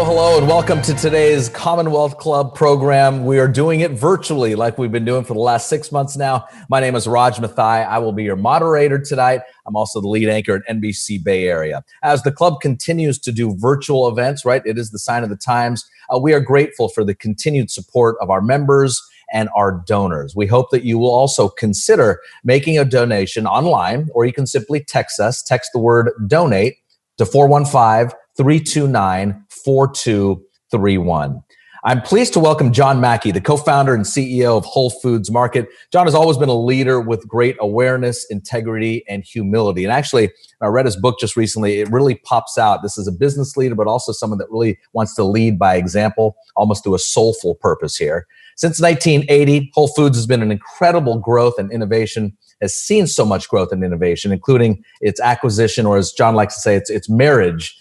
Hello, and welcome to today's Commonwealth Club program. We are doing it virtually like we've been doing for the last 6 months now. My name is Raj Mathai. I will be your moderator tonight. I'm also the lead anchor at NBC Bay Area. As the club continues to do virtual events, right, it is the sign of the times. We are grateful for the continued support of our members and our donors. We hope that you will also consider making a donation online, or you can simply text us. Text the word donate to 415-329-4231. I'm pleased to welcome John Mackey, the co-founder and CEO of Whole Foods Market. John has always been a leader with great awareness, integrity, and humility. And actually, I read his book just recently. It really pops out. This is a business leader, but also someone that really wants to lead by example, almost through a soulful purpose here. Since 1980, Whole Foods has been an incredible growth and innovation, has seen so much growth and innovation, including its acquisition, or as John likes to say, its marriage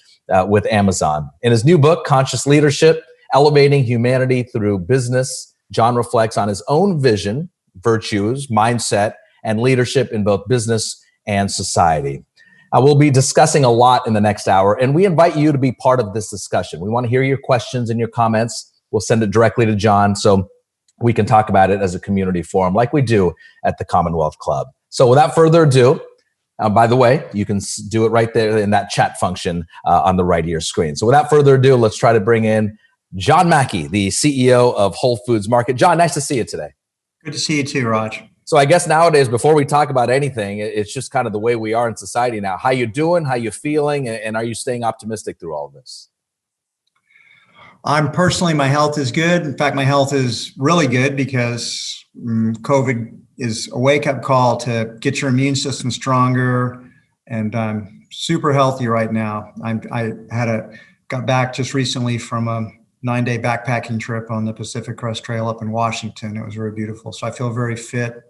with Amazon. In his new book, Conscious Leadership, Elevating Humanity Through Business, John reflects on his own vision, virtues, mindset, and leadership in both business and society. We'll be discussing a lot in the next hour, and we invite you to be part of this discussion. We want to hear your questions and your comments. We'll send it directly to John so we can talk about it as a community forum like we do at the Commonwealth Club. So without further ado, by the way, you can do it right there in that chat function on the right of your screen. So without further ado, let's try to bring in John Mackey, the CEO of Whole Foods Market. John, nice to see you today. Good to see you too, Raj. So I guess nowadays, before we talk about anything, it's just kind of the way we are in society now. How you doing? How you feeling? And are you staying optimistic through all of this? I'm personally, my health is good. In fact, my health is really good because COVID is a wake-up call to get your immune system stronger, and I'm super healthy right now. I got back just recently from a 9-day backpacking trip on the Pacific Crest Trail up in Washington. It was very beautiful. So I feel very fit,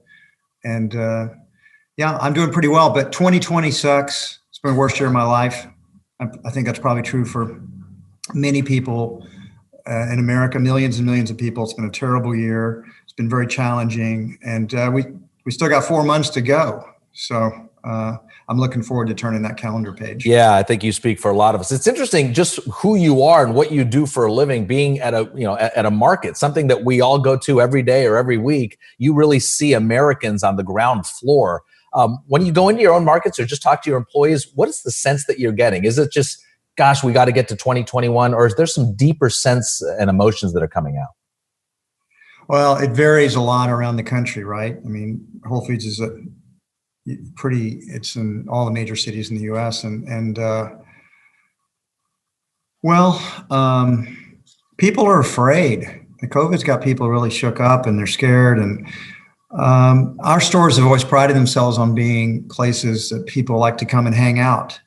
and yeah, I'm doing pretty well. But 2020 sucks. It's been the worst year of my life. I think that's probably true for many people in America, millions and millions of people. It's been a terrible year. It's been very challenging, and we still got 4 months to go. So I'm looking forward to turning that calendar page. Yeah, I think you speak for a lot of us. It's interesting just who you are and what you do for a living, being at a market, something that we all go to every day or every week. You really see Americans on the ground floor. When you go into your own markets or just talk to your employees, what is the sense that you're getting? Is it just, gosh, we got to get to 2021, or is there some deeper sense and emotions that are coming out? Well, it varies a lot around the country, right? I mean, Whole Foods is it's in all the major cities in the U.S. People are afraid. The COVID's got people really shook up and they're scared. And our stores have always prided themselves on being places that people like to come and hang out.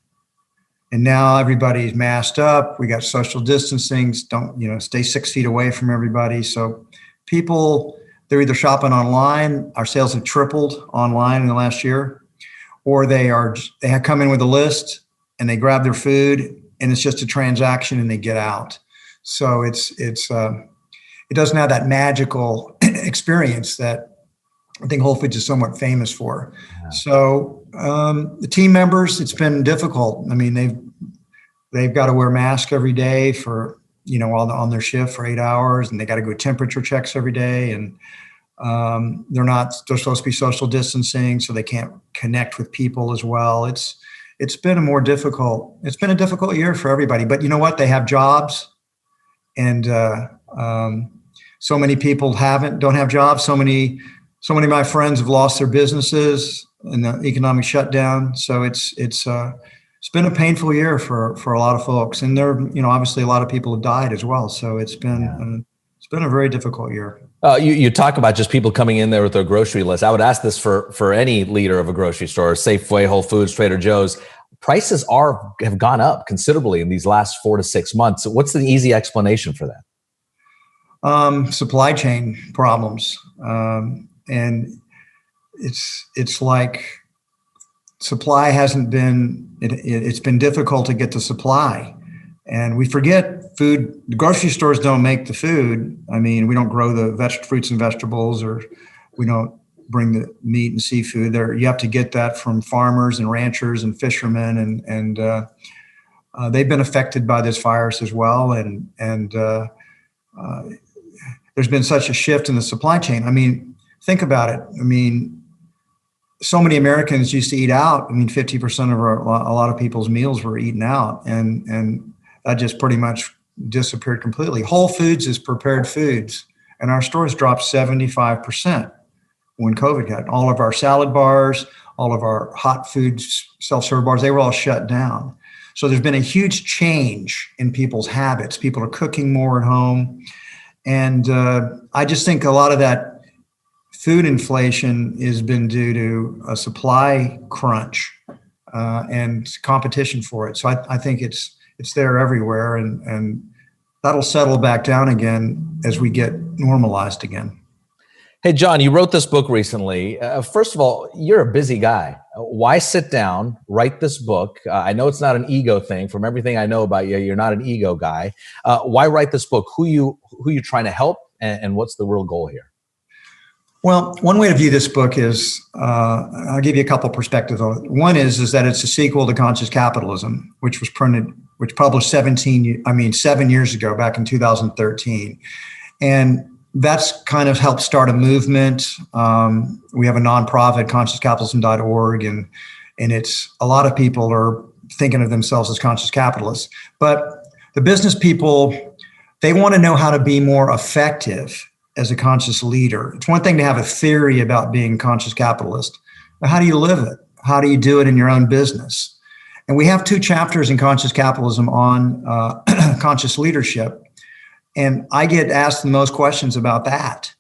And now everybody's masked up. We got social distancing. Stay 6 feet away from everybody. So people, they're either shopping online. Our sales have tripled online in the last year, or they have come in with a list and they grab their food and it's just a transaction and they get out. So it doesn't have that magical experience that I think Whole Foods is somewhat famous for. Yeah. So the team members, it's been difficult. I mean, they've got to wear masks every day for, on their shift for 8 hours, and they got to go temperature checks every day. And they're supposed to be social distancing, so they can't connect with people as well. It's been a difficult year for everybody, but you know what? They have jobs, and so many people don't have jobs. So many of my friends have lost their businesses in the economic shutdown. So it's been a painful year for a lot of folks, and obviously a lot of people have died as well. So it's been a very difficult year. You talk about just people coming in there with their grocery list. I would ask this for any leader of a grocery store, Safeway, Whole Foods, Trader Joe's. Prices have gone up considerably in these last 4 to 6 months. So what's the easy explanation for that? Supply chain problems. And it's like supply hasn't been, it's been difficult to get the supply. And we forget food, the grocery stores don't make the food. I mean, we don't grow the fruits and vegetables, or we don't bring the meat and seafood there. You have to get that from farmers and ranchers and fishermen. And they've been affected by this virus as well, and there's been such a shift in the supply chain. I mean, think about it. I mean, so many Americans used to eat out. I mean, 50% of a lot of people's meals were eaten out, and that just pretty much disappeared completely. Whole Foods is prepared foods, and our stores dropped 75% when COVID hit. All of our salad bars, all of our hot foods, self-serve bars, they were all shut down. So there's been a huge change in people's habits. People are cooking more at home. And I just think a lot of that food inflation has been due to a supply crunch and competition for it. So I think it's there everywhere, and that'll settle back down again as we get normalized again. Hey, John, you wrote this book recently. First of all, you're a busy guy. Why sit down, write this book? I know it's not an ego thing. From everything I know about you, you're not an ego guy. Why write this book? Who you trying to help, and what's the real goal here? Well, one way to view this book is, I'll give you a couple perspectives on it. One is that it's a sequel to Conscious Capitalism, which published 7 years ago, back in 2013. And that's kind of helped start a movement. We have a nonprofit, consciouscapitalism.org, and it's a lot of people are thinking of themselves as conscious capitalists. But the business people, they want to know how to be more effective as a conscious leader. It's one thing to have a theory about being a conscious capitalist, but how do you live it? How do you do it in your own business? And we have 2 chapters in Conscious Capitalism on conscious leadership. And I get asked the most questions about that.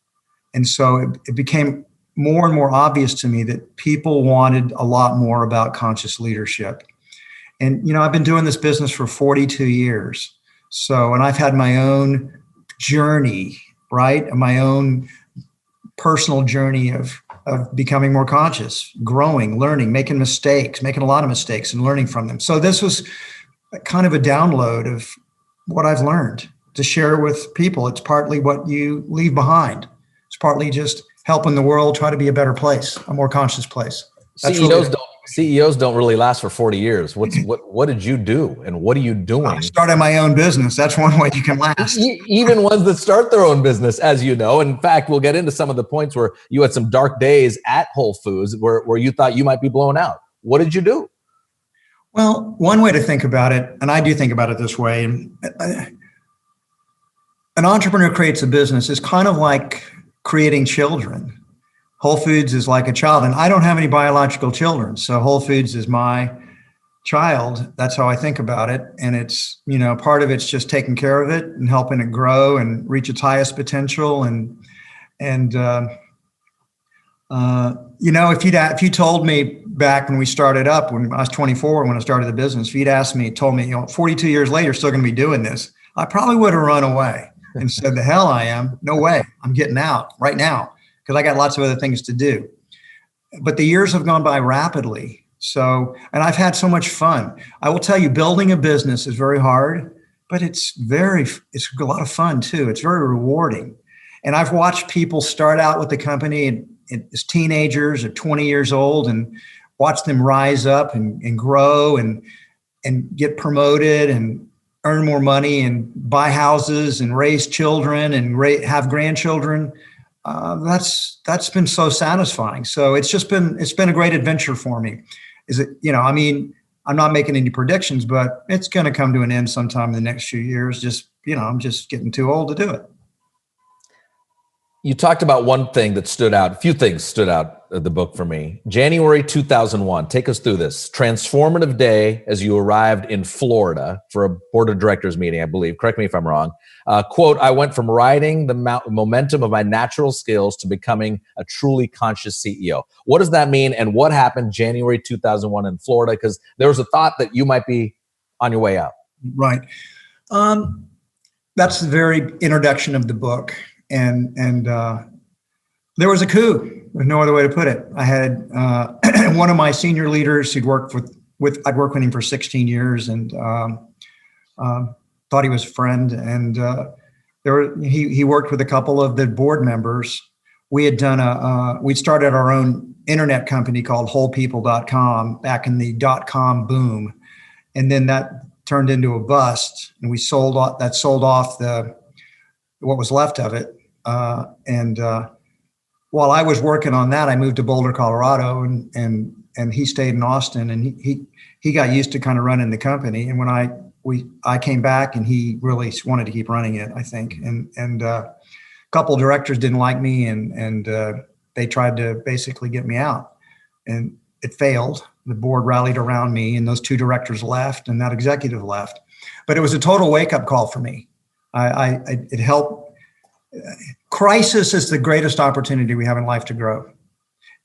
And so it became more and more obvious to me that people wanted a lot more about conscious leadership. And, I've been doing this business for 42 years. So, and I've had my own journey, right? My own personal journey of becoming more conscious, growing, learning, making a lot of mistakes and learning from them. So this was kind of a download of what I've learned to share with people. It's partly what you leave behind. It's partly just helping the world try to be a better place, a more conscious place. CEOs don't really last for 40 years. What did you do, and what are you doing? I started my own business. That's one way you can last. Even ones that start their own business, as you know. In fact, we'll get into some of the points where you had some dark days at Whole Foods where you thought you might be blown out. What did you do? Well, one way to think about it, and I do think about it this way, an entrepreneur creates a business is kind of like creating children. Whole Foods is like a child, and I don't have any biological children. So Whole Foods is my child. That's how I think about it. And it's, part of it's just taking care of it and helping it grow and reach its highest potential. If you told me back when we started up, when I was 24, when I started the business, if you'd told me, 42 years later, still going to be doing this, I probably would have run away and said, the hell I am. No way. I'm getting out right now because I got lots of other things to do. But the years have gone by rapidly. So, and I've had so much fun. I will tell you, building a business is very hard, but it's a lot of fun too. It's very rewarding. And I've watched people start out with the company as teenagers at 20 years old and watch them rise up and grow and get promoted and earn more money and buy houses and raise children and have grandchildren. That's been so satisfying. So it's been a great adventure for me. I'm not making any predictions, but it's going to come to an end sometime in the next few years. I'm just getting too old to do it. You talked about one thing that stood out. A few things stood out of the book for me. January 2001. Take us through this transformative day as you arrived in Florida for a board of directors meeting, I believe. Correct me if I'm wrong. Quote, I went from riding the momentum of my natural skills to becoming a truly conscious CEO. What does that mean? And what happened January 2001 in Florida? Because there was a thought that you might be on your way out. Right. That's the very introduction of the book. And there was a coup. There's no other way to put it. I had one of my senior leaders who'd worked I'd worked with him for 16 years and thought he was a friend. And he worked with a couple of the board members. We had we'd started our own internet company called wholepeople.com back in the .com boom. And then that turned into a bust, and we sold off what was left of it. While I was working on that, I moved to Boulder, Colorado, and he stayed in Austin, and he got used to kind of running the company. And when I came back, and he really wanted to keep running it, I think. And a couple of directors didn't like me, and they tried to basically get me out, and it failed. The board rallied around me, and those two directors left, and that executive left. But it was a total wake-up call for me. It helped. Crisis is the greatest opportunity we have in life to grow.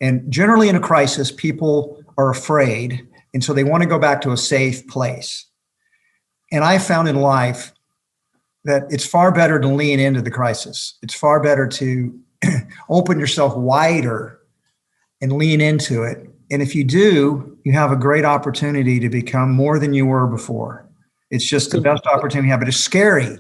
And generally in a crisis, people are afraid, and so they want to go back to a safe place. And I found in life that it's far better to lean into the crisis. It's far better to open yourself wider and lean into it. And if you do, you have a great opportunity to become more than you were before. It's just the best opportunity you have, but it's scary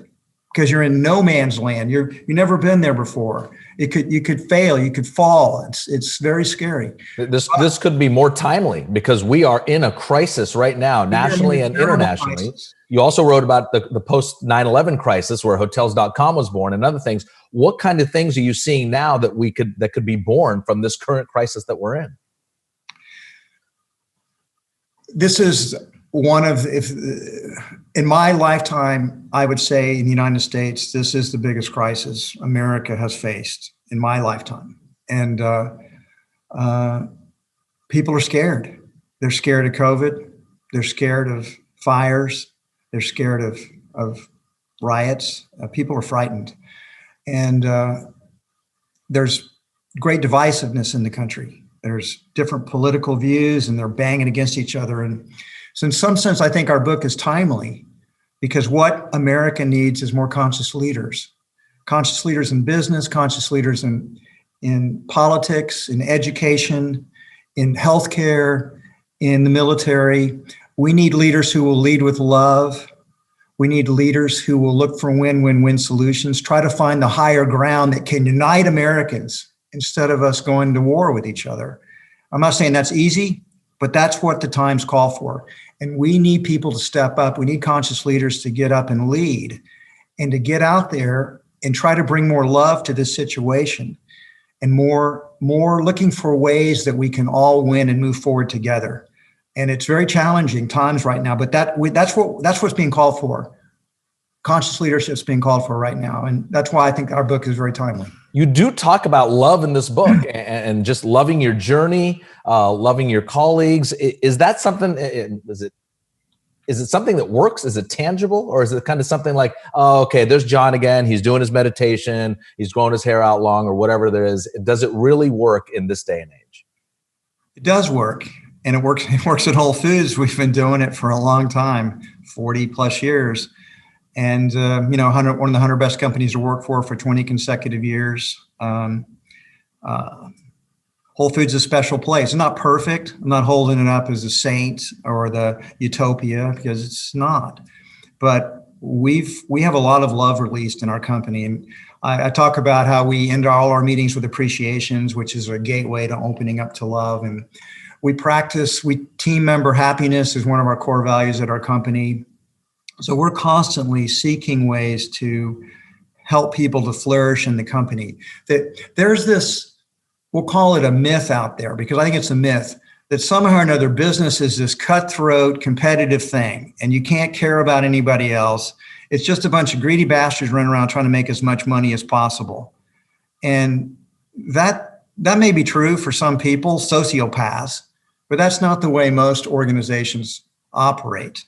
because you're in no man's land. You've never been there before. You could fail, you could fall. It's very scary. This could be more timely because we are in a crisis right now, nationally and internationally. Crisis. You also wrote about the post 9/11 crisis where Hotels.com was born and other things. What kind of things are you seeing now that could be born from this current crisis that we're in? This is one of, in my lifetime, I would say in the United States, this is the biggest crisis America has faced in my lifetime. And people are scared. They're scared of COVID. They're scared of fires. They're scared of riots. People are frightened. And there's great divisiveness in the country. There's different political views, and they're banging against each other. And so in some sense, I think our book is timely because what America needs is more conscious leaders in business, conscious leaders in politics, in education, in healthcare, in the military. We need leaders who will lead with love. We need leaders who will look for win-win-win solutions, try to find the higher ground that can unite Americans instead of us going to war with each other. I'm not saying that's easy, but that's what the times call for. And we need people to step up. We need conscious leaders to get up and lead and to get out there and try to bring more love to this situation and more looking for ways that we can all win and move forward together. And it's very challenging times right now, but that's what's being called for. Conscious leadership is being called for right now. And that's why I think our book is very timely. You do talk about love in this book and just loving your journey, loving your colleagues. Is that something, is it something that works? Is it tangible? Or is it kind of something like, oh, okay, there's John again. He's doing his meditation. He's growing his hair out long or whatever there is. Does it really work in this day and age? It does work. And it works at Whole Foods. We've been doing it for a long time, 40 plus years. And, one of the 100 best companies to work for 20 consecutive years. Whole Foods is a special place. It's not perfect. I'm not holding it up as a saint or the utopia because it's not. But we have a lot of love released in our company. And I talk about how we end all our meetings with appreciations, which is a gateway to opening up to love. And we team member happiness is one of our core values at our company. So we're constantly seeking ways to help people to flourish in the company. That there's this, we'll call it a myth out there, because I think it's a myth, that somehow or another business is this cutthroat, competitive thing, and you can't care about anybody else. It's just a bunch of greedy bastards running around trying to make as much money as possible. And that may be true for some people, sociopaths, but that's not the way most organizations operate.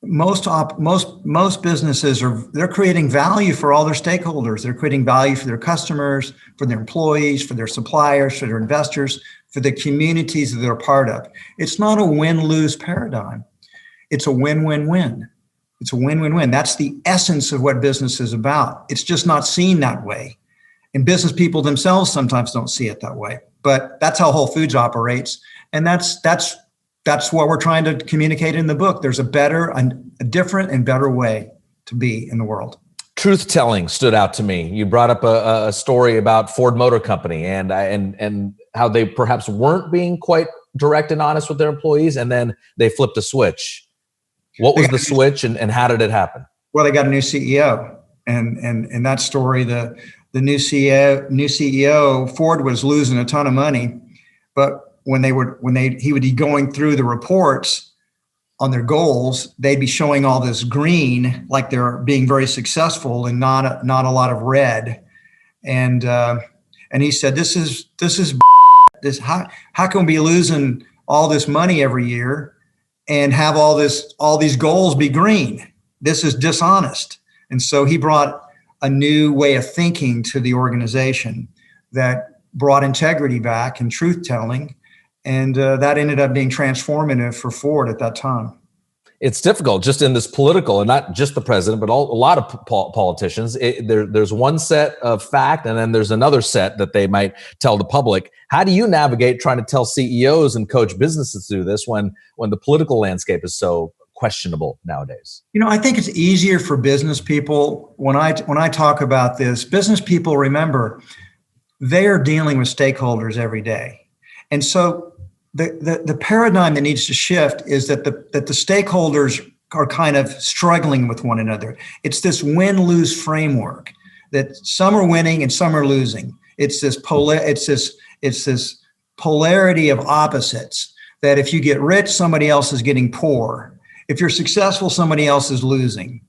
Most businesses they're creating value for all their stakeholders. They're creating value for their customers, for their employees, for their suppliers, for their investors, for the communities that they're part of. It's not a win-lose paradigm. It's a win-win-win. It's a win-win-win. That's the essence of what business is about. It's just not seen that way. And business people themselves sometimes don't see it that way. But that's how Whole Foods operates. And that's what we're trying to communicate in the book. There's a different and better way to be in the world. Truth-telling stood out to me. You brought up a story about Ford Motor Company and how they perhaps weren't being quite direct and honest with their employees, and then they flipped a switch. What was the switch, and how did it happen? Well, they got a new CEO, and that story, the new CEO, Ford was losing a ton of money, but he would be going through the reports on their goals, they'd be showing all this green, like they're being very successful, and not a lot of red. And he said, this is how can we be losing all this money every year and have all these goals be green? This is dishonest. And so he brought a new way of thinking to the organization that brought integrity back and truth telling. And that ended up being transformative for Ford at that time. It's difficult just in this political, and not just the president, but a lot of politicians. There's one set of fact, and then there's another set that they might tell the public. How do you navigate trying to tell CEOs and coach businesses through this when the political landscape is so questionable nowadays? I think it's easier for business people. When I talk about this, business people, remember, they are dealing with stakeholders every day. And so the paradigm that needs to shift is that the stakeholders are kind of struggling with one another. It's this win-lose framework that some are winning and some are losing. It's this polarity of opposites, that if you get rich, somebody else is getting poor. If you're successful, somebody else is losing.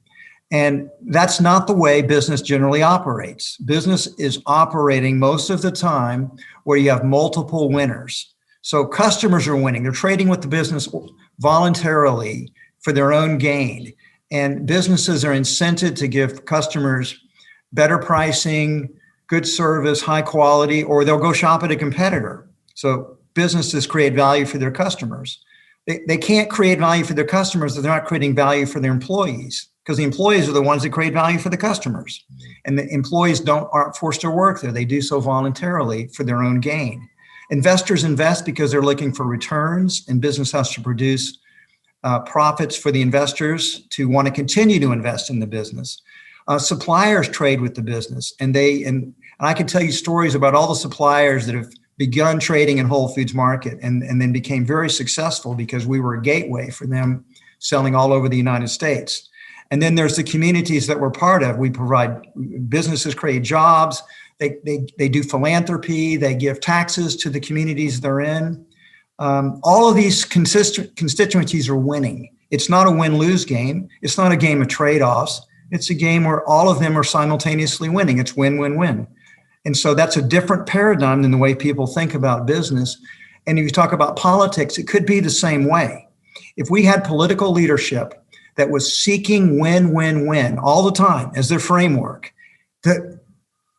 And that's not the way business generally operates. Business is operating most of the time where you have multiple winners. So customers are winning. They're trading with the business voluntarily for their own gain. And businesses are incented to give customers better pricing, good service, high quality, or they'll go shop at a competitor. So businesses create value for their customers. They can't create value for their customers if they're not creating value for their employees, because the employees are the ones that create value for the customers. And the employees aren't forced to work there. They do so voluntarily for their own gain. Investors invest because they're looking for returns, and business has to produce profits for the investors to want to continue to invest in the business. Suppliers trade with the business, and I can tell you stories about all the suppliers that have begun trading in Whole Foods Market and then became very successful because we were a gateway for them selling all over the United States. And then there's the communities that we're part of. We provide businesses, create jobs. They do philanthropy. They give taxes to the communities they're in. All of these constituencies are winning. It's not a win-lose game. It's not a game of trade-offs. It's a game where all of them are simultaneously winning. It's win-win-win. And so that's a different paradigm than the way people think about business. And if you talk about politics, it could be the same way. If we had political leadership that was seeking win-win-win all the time as their framework, that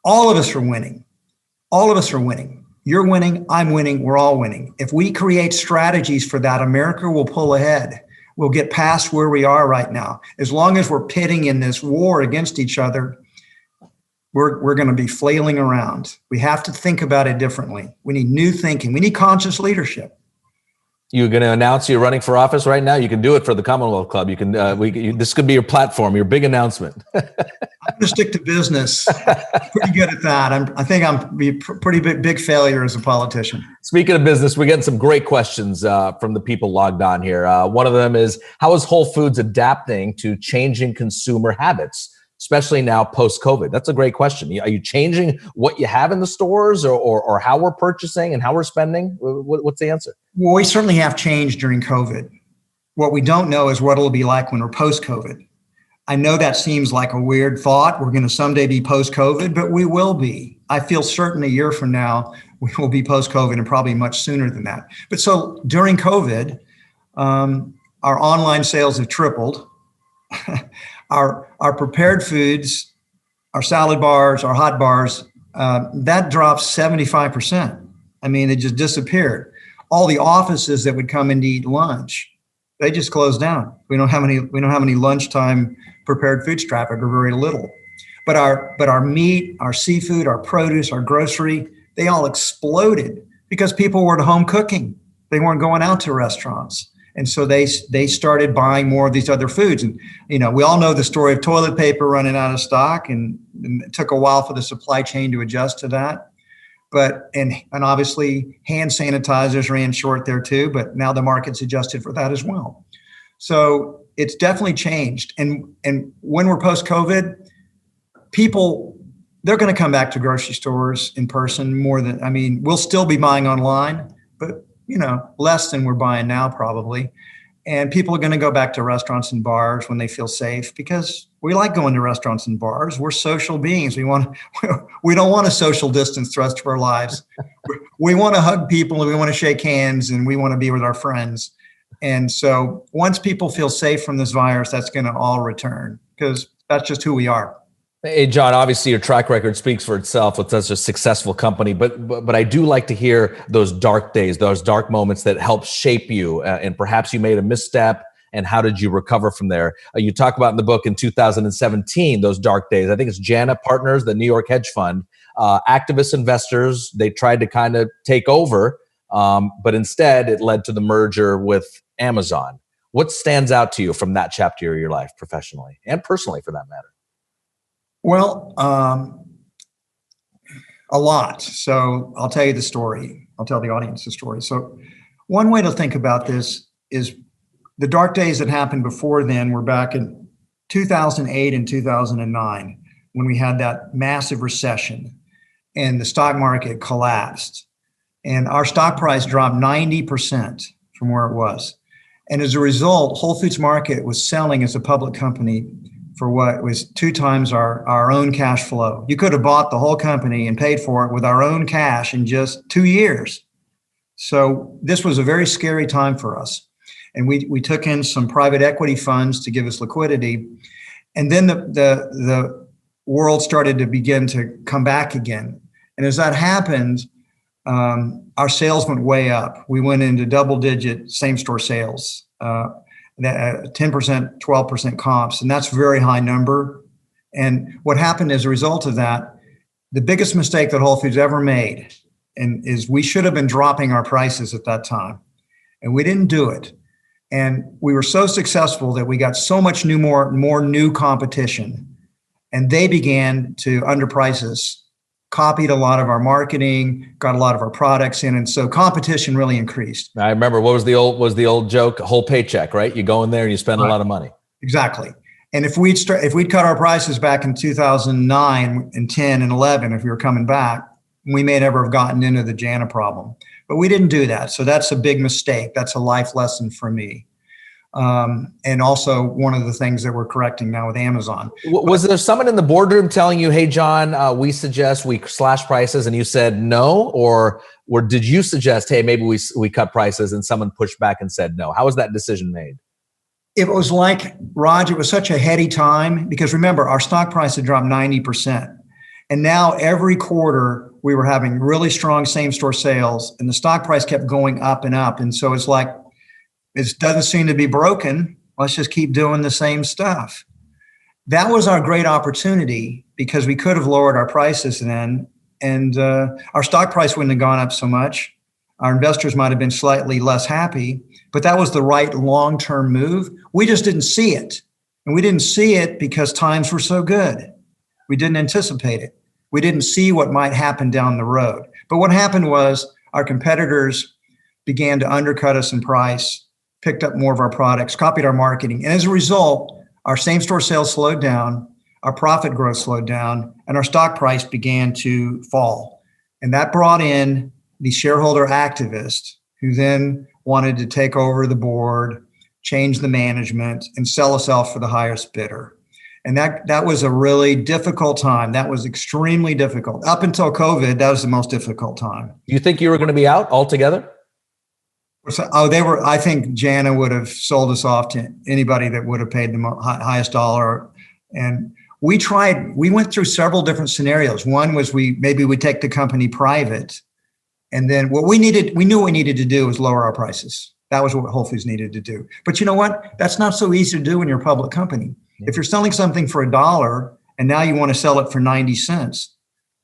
all of us are winning. All of us are winning. You're winning, I'm winning, we're all winning. If we create strategies for that, America will pull ahead. We'll get past where we are right now. As long as we're pitting in this war against each other, we're going to be flailing around. We have to think about it differently. We need new thinking. We need conscious leadership. You're going to announce you're running for office right now? You can do it for the Commonwealth Club. You can. This could be your platform, your big announcement. I'm going to stick to business. Pretty good at that. I think I'm be pretty big failure as a politician. Speaking of business, we're getting some great questions from the people logged on here. One of them is, how is Whole Foods adapting to changing consumer habits, especially now post-COVID? That's a great question. Are you changing what you have in the stores or how we're purchasing and how we're spending? What's the answer? Well, we certainly have changed during COVID. What we don't know is what it'll be like when we're post-COVID. I know that seems like a weird thought. We're going to someday be post-COVID, but we will be. I feel certain a year from now, we will be post-COVID, and probably much sooner than that. But so during COVID, our online sales have tripled. Our prepared foods, our salad bars, our hot bars, that dropped 75%. I mean, it just disappeared. All the offices that would come in to eat lunch, they just closed down. We don't have any lunchtime prepared foods traffic, or very little. But our meat, our seafood, our produce, our grocery, they all exploded because people were at home cooking. They weren't going out to restaurants. And so they started buying more of these other foods. And, we all know the story of toilet paper running out of stock, and it took a while for the supply chain to adjust to that. But, and obviously hand sanitizers ran short there too, but now the market's adjusted for that as well. So it's definitely changed. And when we're post-COVID, people, they're going to come back to grocery stores in person more than, I mean, we'll still be buying online, but less than we're buying now probably. And people are going to go back to restaurants and bars when they feel safe, because we like going to restaurants and bars. We're social beings. We don't want a social distance the rest of our lives. We want to hug people, and we want to shake hands, and we want to be with our friends. And so once people feel safe from this virus, that's going to all return, because that's just who we are. Hey, John, obviously your track record speaks for itself with such a successful company, but I do like to hear those dark days, those dark moments that help shape you, and perhaps you made a misstep, and how did you recover from there? You talk about in the book in 2017, those dark days. I think it's JANA Partners, the New York hedge fund, activist investors, they tried to kind of take over, but instead it led to the merger with Amazon. What stands out to you from that chapter of your life, professionally and personally for that matter? Well, a lot. So I'll tell you the story. I'll tell the audience the story. So one way to think about this is the dark days that happened before then were back in 2008 and 2009, when we had that massive recession and the stock market collapsed. And our stock price dropped 90% from where it was. And as a result, Whole Foods Market was selling as a public company for what was 2 times our own cash flow. You could have bought the whole company and paid for it with our own cash in just 2 years. So this was a very scary time for us. And we took in some private equity funds to give us liquidity. And then the world started to begin to come back again. And as that happened, our sales went way up. We went into double-digit same-store sales. 10%, 12% comps, and that's a very high number. And what happened as a result of that, the biggest mistake that Whole Foods ever made, and is we should have been dropping our prices at that time, and we didn't do it. And we were so successful that we got so much more new competition, and they began to underprice us, copied a lot of our marketing, got a lot of our products in, and so competition really increased. I remember, what was the old joke? A whole paycheck, right? You go in there and you spend a lot of money. Exactly. And if we'd cut our prices back in 2009 and 10 and 11, if we were coming back, we may never have gotten into the JANA problem. But we didn't do that. So that's a big mistake. That's a life lesson for me. And also one of the things that we're correcting now with Amazon. Was there someone in the boardroom telling you, hey, John, we suggest we slash prices, and you said no? Or did you suggest, hey, maybe we cut prices, and someone pushed back and said no? How was that decision made? It was like, Raj, it was such a heady time, because remember, our stock price had dropped 90%. And now every quarter we were having really strong same-store sales, and the stock price kept going up and up. And so it's like, it doesn't seem to be broken. Let's just keep doing the same stuff. That was our great opportunity, because we could have lowered our prices then, and our stock price wouldn't have gone up so much. Our investors might have been slightly less happy, but that was the right long-term move. We just didn't see it. And we didn't see it because times were so good. We didn't anticipate it. We didn't see what might happen down the road. But what happened was our competitors began to undercut us in price, picked up more of our products, copied our marketing. And as a result, our same-store sales slowed down, our profit growth slowed down, and our stock price began to fall. And that brought in the shareholder activists, who then wanted to take over the board, change the management, and sell us off for the highest bidder. And that was a really difficult time. That was extremely difficult. Up until COVID, that was the most difficult time. You think you were going to be out altogether? I think JANA would have sold us off to anybody that would have paid the highest dollar. And we went through several different scenarios. One was maybe we'd take the company private. And then we knew what we needed to do was lower our prices. That was what Whole Foods needed to do. But you know what? That's not so easy to do when you're a public company. If you're selling something for $1 and now you want to sell it for 90 cents,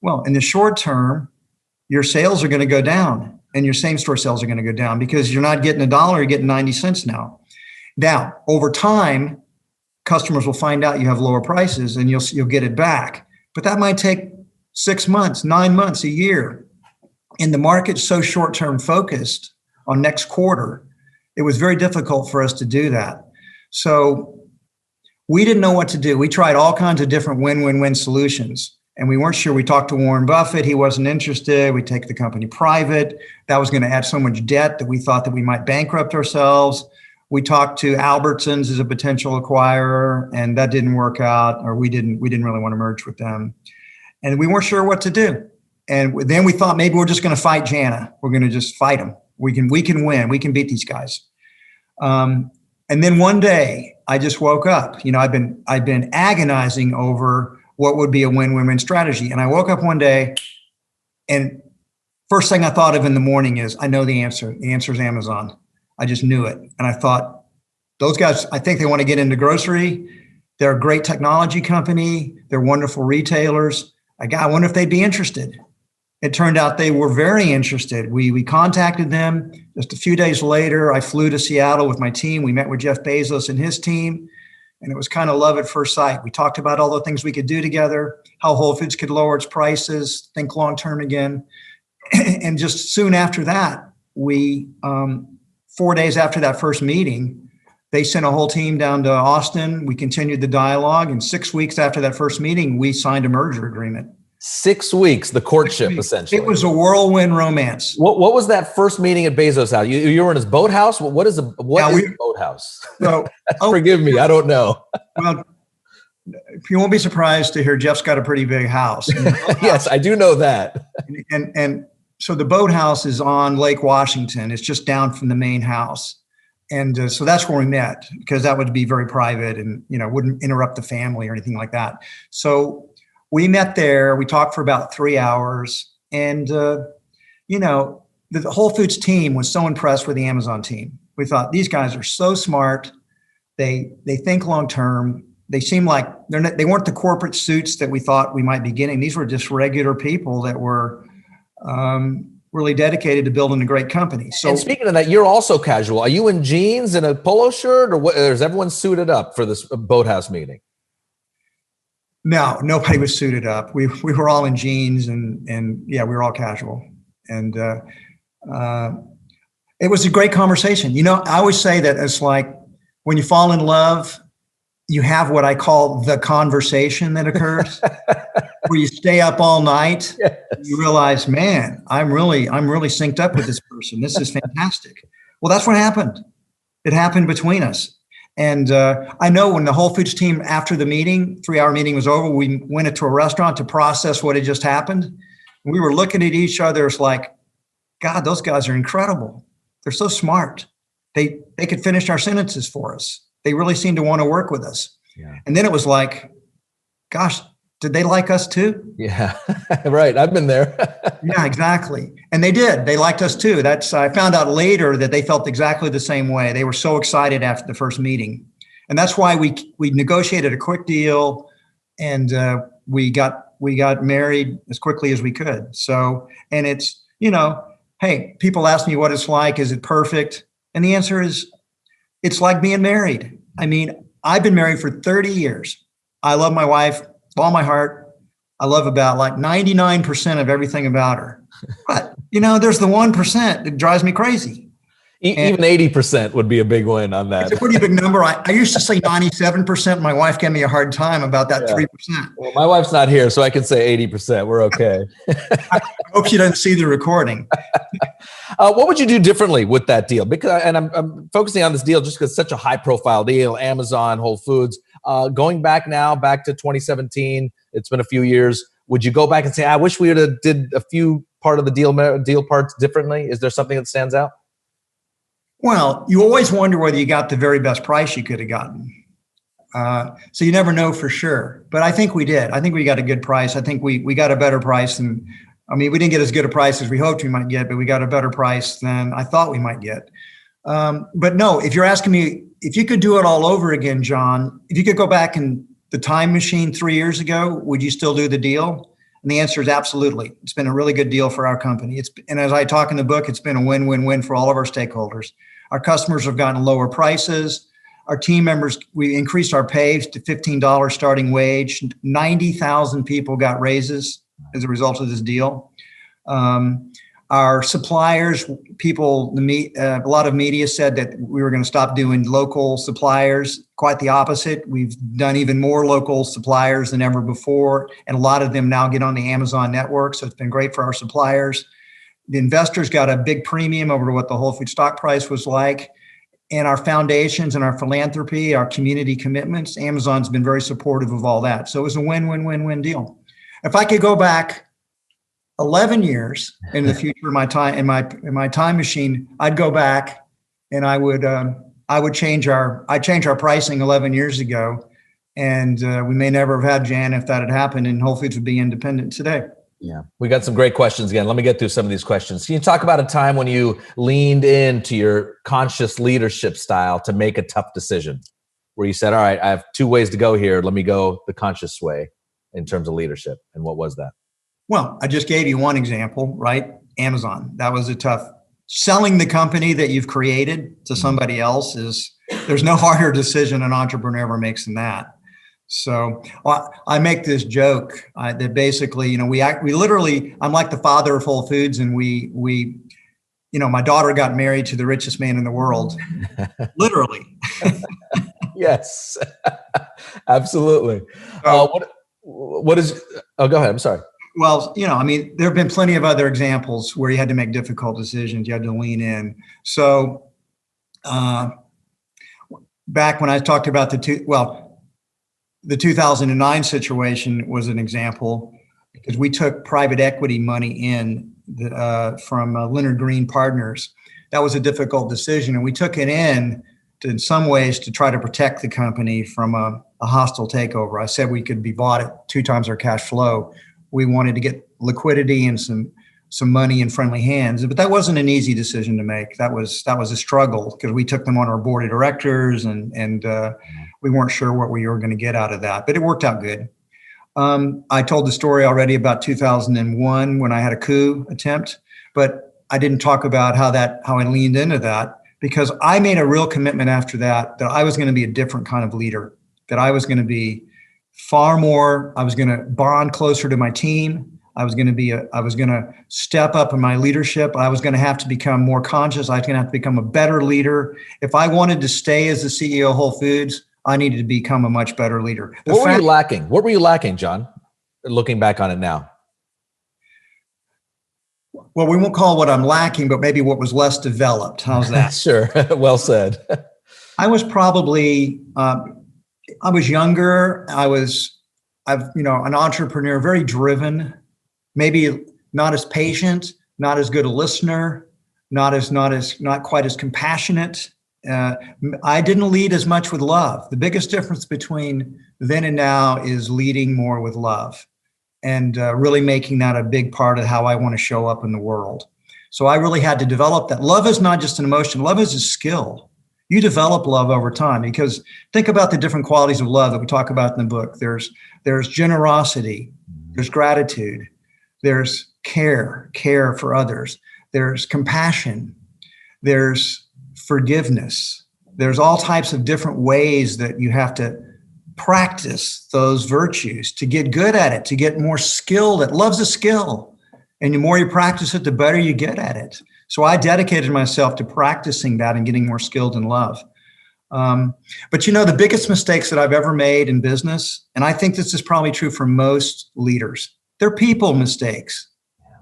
well, in the short term, your sales are going to go down. And your same-store sales are going to go down, because you're not getting $1, you're getting 90 cents now. Now, over time, customers will find out you have lower prices, and you'll get it back. But that might take 6 months, 9 months, a year. And the market's so short-term focused on next quarter, it was very difficult for us to do that. So we didn't know what to do. We tried all kinds of different win-win-win solutions, and we weren't sure. We talked to Warren Buffett. He wasn't interested. We take the company private. That was going to add so much debt that we thought that we might bankrupt ourselves. We talked to Albertsons as a potential acquirer, and that didn't work out, or we didn't really want to merge with them. And we weren't sure what to do. And then we thought maybe we're just going to fight JANA. We're going to just fight them. We can win. We can beat these guys. And then one day I just woke up. You know, I've been agonizing over what would be a win-win-win strategy. And I woke up one day, and first thing I thought of in the morning is, I know the answer. The answer is Amazon. I just knew it. And I thought, those guys, I think they want to get into grocery. They're a great technology company. They're wonderful retailers. I wonder if they'd be interested. It turned out they were very interested. We contacted them. Just a few days later, I flew to Seattle with my team. We met with Jeff Bezos and his team, and it was kind of love at first sight. We talked about all the things we could do together, how Whole Foods could lower its prices, think long-term again. And just soon after that, 4 days after that first meeting, they sent a whole team down to Austin. We continued the dialogue, and 6 weeks after that first meeting, we signed a merger agreement. 6 weeks, the courtship, essentially. It was a whirlwind romance. What was that first meeting at Bezos' house? You were in his boathouse? What is a boathouse? So, Forgive me, I don't know. Well, you won't be surprised to hear Jeff's got a pretty big house. Yes, I do know that. And so the boathouse is on Lake Washington. It's just down from the main house. And so that's where we met, because that would be very private and, you know, wouldn't interrupt the family or anything like that. So we met there. We talked for about 3 hours. And, you know, the Whole Foods team was so impressed with the Amazon team. We thought, these guys are so smart. They think long term. They seem like they weren't the corporate suits that we thought we might be getting. These were just regular people that were really dedicated to building a great company. So, and speaking of that, you're also casual. Are you in jeans and a polo shirt, or what, is everyone suited up for this boathouse meeting? No, nobody was suited up. We were all in jeans and yeah, we were all casual. And it was a great conversation. You know, I always say that it's like when you fall in love, you have what I call the conversation that occurs, where you stay up all night. Yes. You realize, man, I'm really synced up with this person. This is fantastic. Well, that's what happened. It happened between us. And I know when the Whole Foods team, after the meeting, 3-hour meeting was over, we went into a restaurant to process what had just happened. And we were looking at each other. It's like, God, those guys are incredible. They're so smart. They could finish our sentences for us. They really seemed to want to work with us. Yeah. And then it was like, gosh, did they like us too? Yeah, right. I've been there. Yeah, exactly. And they did. They liked us too. I found out later that they felt exactly the same way. They were so excited after the first meeting. And that's why we negotiated a quick deal, and we got married as quickly as we could. So, and it's, you know, hey, people ask me what it's like. Is it perfect? And the answer is, it's like being married. I mean, I've been married for 30 years. I love my wife with all my heart. I love about like 99% of everything about her. But, you know, there's the 1% that drives me crazy. Even 80% would be a big win on that. It's a pretty big number. I used to say 97%. My wife gave me a hard time about that 3%. Well, my wife's not here, so I can say 80%. We're okay. I hope she doesn't see the recording. What would you do differently with that deal? Because, and I'm focusing on this deal just because it's such a high-profile deal. Amazon, Whole Foods. Going back to 2017, it's been a few years. Would you go back and say, I wish we would have did a few part of the deal parts differently? Is there something that stands out? Well, you always wonder whether you got the very best price you could have gotten. So you never know for sure. But I think we did. I think we got a good price. I think we got a better price than, I mean, we didn't get as good a price as we hoped we might get, but we got a better price than I thought we might get. But no, if you're asking me, if you could do it all over again, John, if you could go back in the time machine 3 years ago, would you still do the deal? And the answer is absolutely. It's been a really good deal for our company. And as I talk in the book, it's been a win-win-win for all of our stakeholders. Our customers have gotten lower prices. Our team members, we increased our pay to $15 starting wage. 90,000 people got raises as a result of this deal. Our suppliers, a lot of media said that we were going to stop doing local suppliers. Quite the opposite. We've done even more local suppliers than ever before. And a lot of them now get on the Amazon network. So it's been great for our suppliers. The investors got a big premium over what the Whole Foods stock price was like. And our foundations and our philanthropy, our community commitments, Amazon's been very supportive of all that. So it was a win-win-win-win deal. If I could go back 11 years in the future, in my time machine, I'd go back and I'd change our pricing 11 years ago, and we may never have had Jan if that had happened, and Whole Foods would be independent today. Yeah, we got some great questions again. Let me get through some of these questions. Can you talk about a time when you leaned into your conscious leadership style to make a tough decision, where you said, all right, I have two ways to go here. Let me go the conscious way in terms of leadership. And what was that? Well, I just gave you one example, right? Amazon. That was a tough. Selling the company that you've created to somebody else there's no harder decision an entrepreneur ever makes than that. So I make this joke that basically, we literally, I'm like the father of Whole Foods, and we my daughter got married to the richest man in the world, literally. Yes, absolutely. What is? Oh, go ahead. I'm sorry. Well, there have been plenty of other examples where you had to make difficult decisions. You had to lean in. So back when I talked about the 2009 situation was an example, because we took private equity money in from Leonard Green Partners. That was a difficult decision, and we took it in in some ways to try to protect the company from a hostile takeover. I said we could be bought at 2 times our cash flow. We wanted to get liquidity and some money in friendly hands, but that wasn't an easy decision to make. That was a struggle, because we took them on our board of directors, and we weren't sure what we were going to get out of that, but it worked out good. I told the story already about 2001 when I had a coup attempt, but I didn't talk about how I leaned into that, because I made a real commitment after that I was going to be a different kind of leader, that I was going to be far more, I was going to bond closer to my team. I was going to step up in my leadership. I was going to have to become more conscious. I was going to have to become a better leader. If I wanted to stay as the CEO of Whole Foods, I needed to become a much better leader. What were you lacking? What were you lacking, John, looking back on it now? Well, we won't call what I'm lacking, but maybe what was less developed. How's that? Sure. Well said. I was probably, I was younger. An entrepreneur, very driven, maybe not as patient, not as good a listener, not quite as compassionate. I didn't lead as much with love. The biggest difference between then and now is leading more with love, and really making that a big part of how I want to show up in the world. So I really had to develop that. Love is not just an emotion. Love is a skill. You develop love over time, because think about the different qualities of love that we talk about in the book. There's generosity, there's gratitude, there's care for others, there's compassion, there's forgiveness. There's all types of different ways that you have to practice those virtues to get good at it, to get more skilled at. Love's a skill, and the more you practice it, the better you get at it. So I dedicated myself to practicing that and getting more skilled in love. But the biggest mistakes that I've ever made in business, and I think this is probably true for most leaders, they're people mistakes.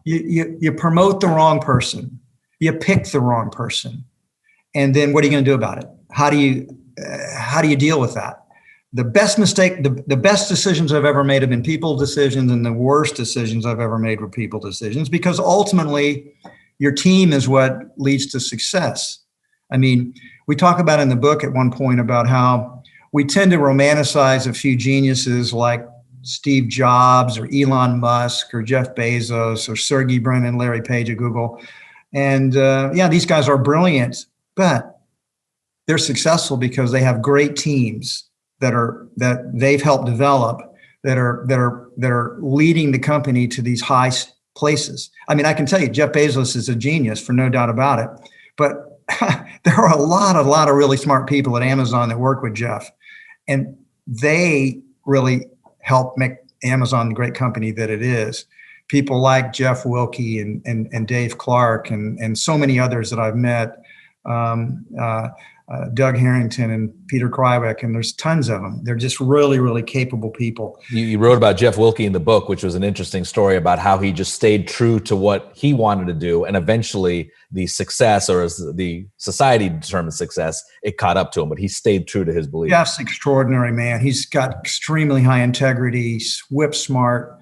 You promote the wrong person, you pick the wrong person, and then what are you going to do about it? How do you deal with that? The best mistake, the best decisions I've ever made have been people decisions, and the worst decisions I've ever made were people decisions, because ultimately your team is what leads to success. I mean, we talk about in the book at one point about how we tend to romanticize a few geniuses like Steve Jobs or Elon Musk or Jeff Bezos or Sergey Brin and Larry Page at Google. And these guys are brilliant, but they're successful because they have great teams that they've helped develop, that are leading the company to these high places. I mean, I can tell you, Jeff Bezos is a genius, for no doubt about it. But there are a lot of really smart people at Amazon that work with Jeff, and they really help make Amazon the great company that it is. people like Jeff Wilke and Dave Clark and so many others that I've met, Doug Harrington and Peter Krywick, and there's tons of them. They're just really, really capable people. You wrote about Jeff Wilke in the book, which was an interesting story about how he just stayed true to what he wanted to do. And eventually the success, or as the society determined success, it caught up to him, but he stayed true to his beliefs. Jeff's extraordinary, man. He's got extremely high integrity, he's whip smart.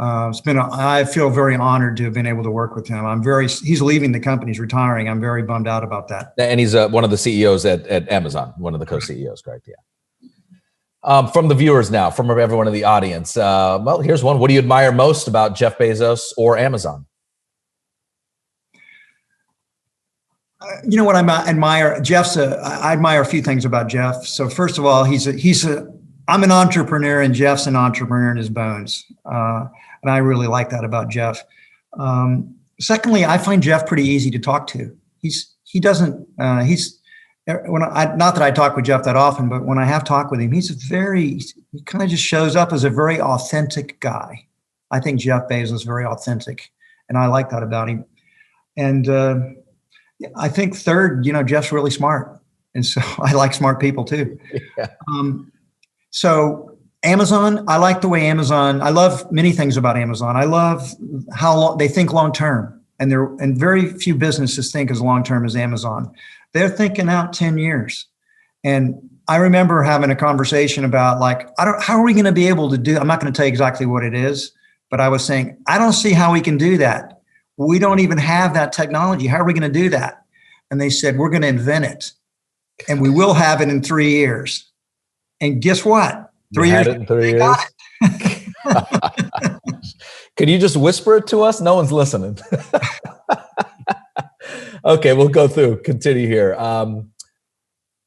I feel very honored to have been able to work with him. He's leaving the company, he's retiring. I'm very bummed out about that. And he's one of the CEOs at Amazon, one of the co-CEOs, correct? Yeah. From the viewers now, from everyone in the audience. Well, here's one. What do you admire most about Jeff Bezos or Amazon? You know what I admire? I admire a few things about Jeff. So first of all, I'm an entrepreneur and Jeff's an entrepreneur in his bones. And I really like that about Jeff. Secondly, I find Jeff pretty easy to talk to. Not that I talk with Jeff that often, but when I have talked with him, he kind of just shows up as a very authentic guy. I think Jeff Bezos is very authentic, and I like that about him. And I think third, Jeff's really smart. And so I like smart people too. Yeah. So Amazon, I like the way I love many things about Amazon. I love how they think long-term, and very few businesses think as long-term as Amazon. They're thinking out 10 years. And I remember having a conversation about how are we going to be able to do, I'm not going to tell you exactly what it is, but I was saying, I don't see how we can do that. We don't even have that technology. How are we going to do that? And they said, we're going to invent it, and we will have it in 3 years. And guess what? 3 years. In 3 years. Can you just whisper it to us? No one's listening. Okay, we'll go through. Continue here.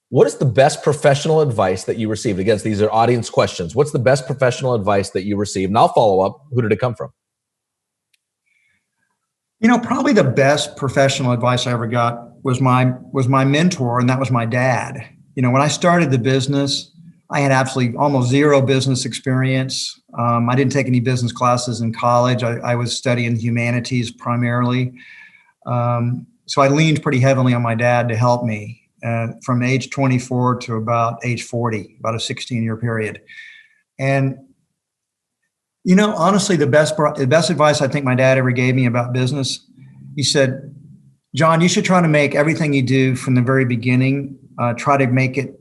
What is the best professional advice that you received? Again, these are audience questions. What's the best professional advice that you received? And I'll follow up. Who did it come from? Probably the best professional advice I ever got was my mentor, and that was my dad. When I started the business, I had absolutely almost zero business experience. I didn't take any business classes in college. I was studying humanities primarily. So I leaned pretty heavily on my dad to help me from age 24 to about age 40, about a 16-year period. And, honestly, the best advice I think my dad ever gave me about business, he said, John, you should try to make everything you do from the very beginning, try to make it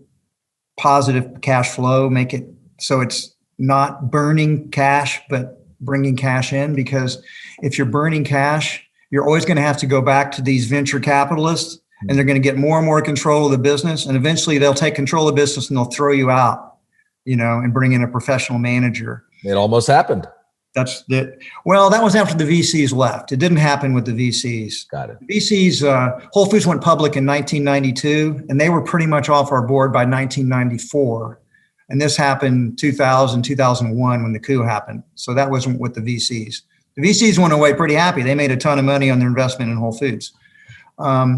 positive cash flow, make it so it's not burning cash, but bringing cash in. Because if you're burning cash, you're always going to have to go back to these venture capitalists, and they're going to get more and more control of the business. And eventually they'll take control of the business and they'll throw you out, and bring in a professional manager. It almost happened. That's it. Well, that was after the VCs left. It didn't happen with the VCs. Got it. The VCs, Whole Foods went public in 1992, and they were pretty much off our board by 1994. And this happened 2000, 2001 when the coup happened. So that wasn't with the VCs. The VCs went away pretty happy. They made a ton of money on their investment in Whole Foods. But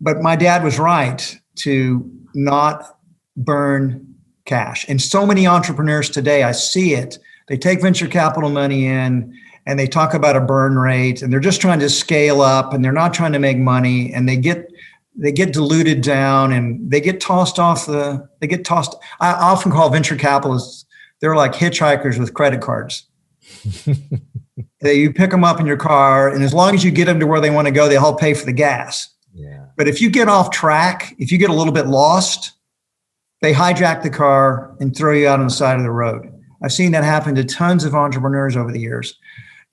my dad was right to not burn cash. And so many entrepreneurs today, I see it. They take venture capital money in and they talk about a burn rate, and they're just trying to scale up, and they're not trying to make money, and they get diluted down, and they get tossed off I often call venture capitalists, they're like hitchhikers with credit cards. You pick them up in your car, and as long as you get them to where they want to go, they'll help pay for the gas. Yeah. But if you get off track, if you get a little bit lost, they hijack the car and throw you out on the side of the road. I've seen that happen to tons of entrepreneurs over the years.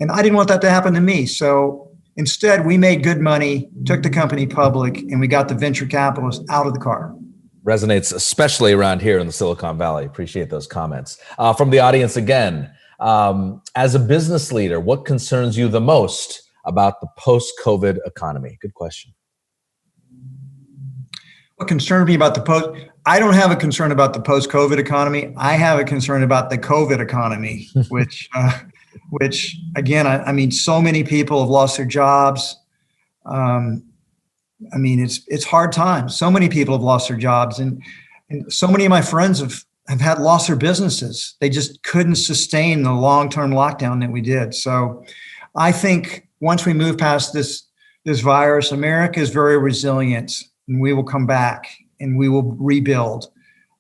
And I didn't want that to happen to me. So instead, we made good money, took the company public, and we got the venture capitalists out of the car. Resonates especially around here in the Silicon Valley. Appreciate those comments. From the audience again, as a business leader, what concerns you the most about the post-COVID economy? Good question. What concerns me about I don't have a concern about the post-COVID economy. I have a concern about the COVID economy, which again, I mean, so many people have lost their jobs. It's hard times. So many people have lost their jobs, and so many of my friends have had lost their businesses. They just couldn't sustain the long-term lockdown that we did. So I think once we move past this virus, America is very resilient, and we will come back and we will rebuild.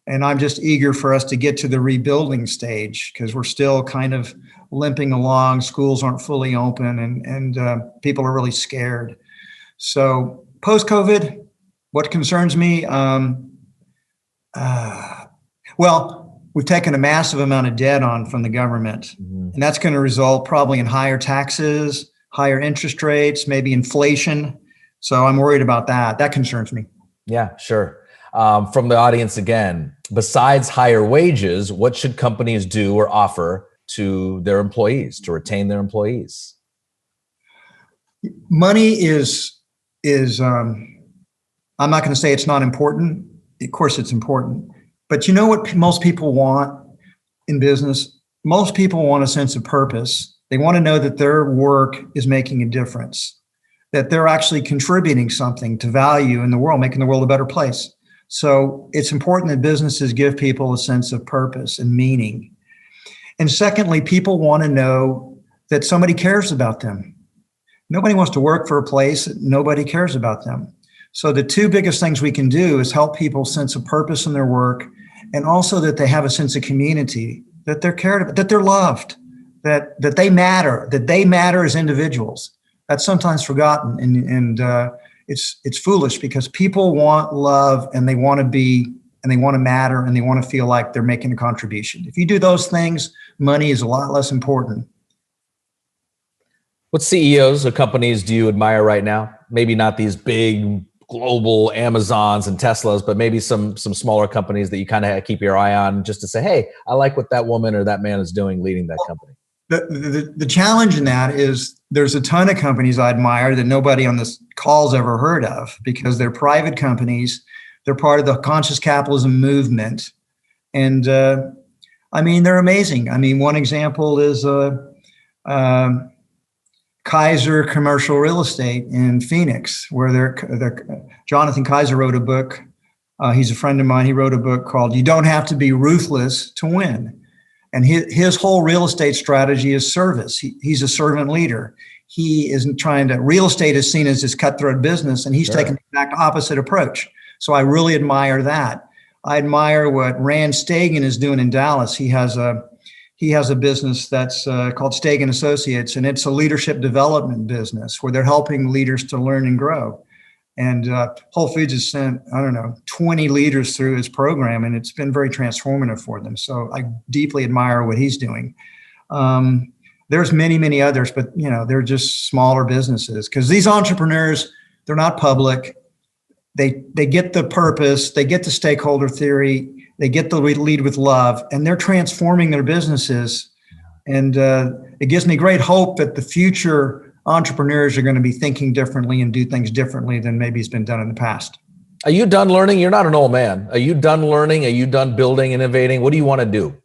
And I'm just eager for us to get to the rebuilding stage, because we're still kind of limping along. Schools aren't fully open, and people are really scared. So post-COVID, what concerns me? Well, we've taken a massive amount of debt on from the government, and that's going to result probably in higher taxes, higher interest rates, maybe inflation. So I'm worried about that. That concerns me. Yeah, sure. From the audience again, besides higher wages, what should companies do or offer to their employees to retain their employees? Money is I'm not going to say it's not important. Of course, it's important. But you know what most people want in business? Most people want a sense of purpose. They want to know that their work is making a difference, that they're actually contributing something to value in the world, making the world a better place. So it's important that businesses give people a sense of purpose and meaning. And secondly, people want to know that somebody cares about them. Nobody wants to work for a place that nobody cares about them. So the two biggest things we can do is help people sense of purpose in their work, and also that they have a sense of community, that they're cared about, that they're loved, that they matter as individuals. That's sometimes forgotten, and it's foolish, because people want love, and they want to be, and they want to matter, and they want to feel like they're making a contribution. If you do those things, money is a lot less important. What CEOs of companies do you admire right now? Maybe not these big global Amazons and Teslas, but maybe some smaller companies that you kind of keep your eye on, just to say, hey, I like what that woman or that man is doing leading that company. The challenge in that is there's a ton of companies I admire that nobody on this call's ever heard of, because they're private companies. They're part of the conscious capitalism movement. And I mean, they're amazing. I mean, one example is Kaiser Commercial Real Estate in Phoenix, where Jonathan Kaiser wrote a book. He's a friend of mine. He wrote a book called "You Don't Have to Be Ruthless to Win." And his whole real estate strategy is service. He's a servant leader. He isn't trying to, real estate is seen as this cutthroat business, and he's taken the exact opposite approach. So I really admire that. I admire what Rand Stagen is doing in Dallas. He has a business that's called Stagen Associates, and it's a leadership development business where they're helping leaders to learn and grow. And Whole Foods has sent, 20 leaders through his program, and it's been very transformative for them. So I deeply admire what he's doing. There's many, many others, but they're just smaller businesses, because these entrepreneurs, they're not public. They get the purpose, they get the stakeholder theory, they get the lead with love, and they're transforming their businesses. And it gives me great hope that the future entrepreneurs are going to be thinking differently and do things differently than maybe it's been done in the past. Are you done learning? You're not an old man. Are you done learning? Are you done building, innovating? What do you want to do?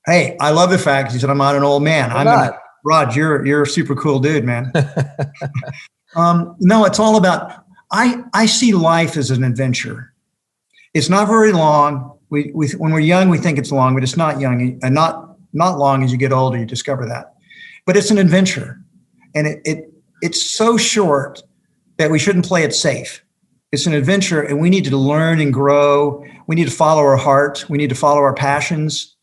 Hey, I love the fact you said I'm not an old man. Rod, you're a super cool dude, man. No, it's all about, I see life as an adventure. It's not very long. When we're young, we think it's long, but it's not young, and not long. As you get older, you discover that. But it's an adventure, and it's so short that we shouldn't play it safe. It's an adventure, and we need to learn and grow. We need to follow our heart. We need to follow our passions.